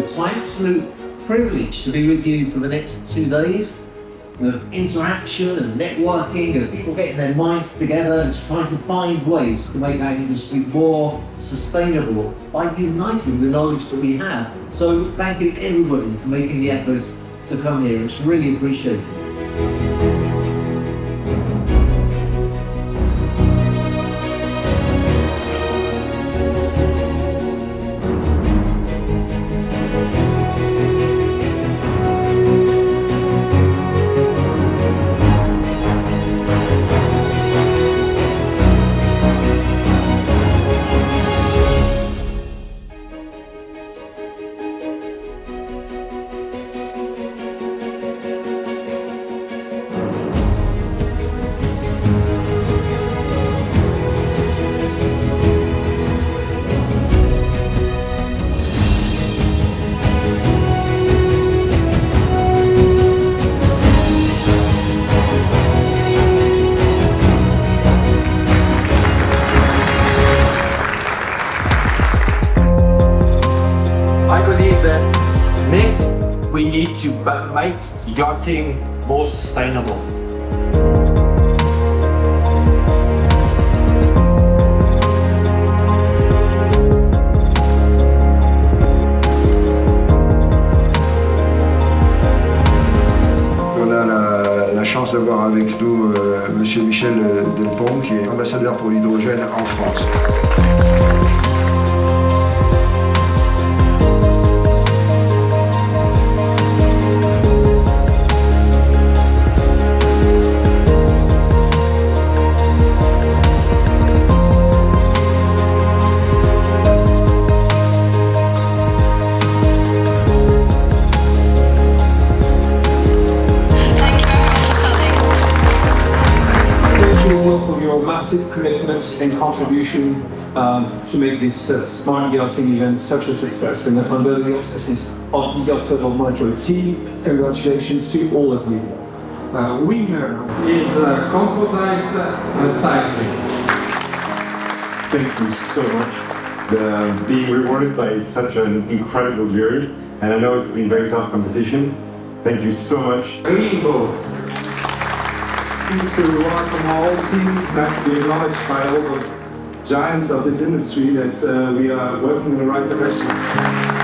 It's my absolute privilege to be with you for the next 2 days of interaction and networking and people getting their minds together and trying to find ways to make our industry more sustainable by uniting the knowledge that we have. So thank you everybody for making the effort to come here. It's really appreciated. I believe that next we need to make yachting more sustainable. On a la chance d'avoir avec nous Monsieur Michel Delpont, qui est ambassadeur pour l'hydrogène en France. For your massive commitment and contribution to make this smart yachting event such a success. And under the auspices of the Yacht Club of Monaco team, congratulations to all of you. Winner is composite cycling. Thank you so much. Being rewarded by such an incredible jury, and I know it's been very tough competition. Thank you so much. Green boats. It's a reward from our whole team. It's nice to be acknowledged by all those giants of this industry that we are working in the right direction.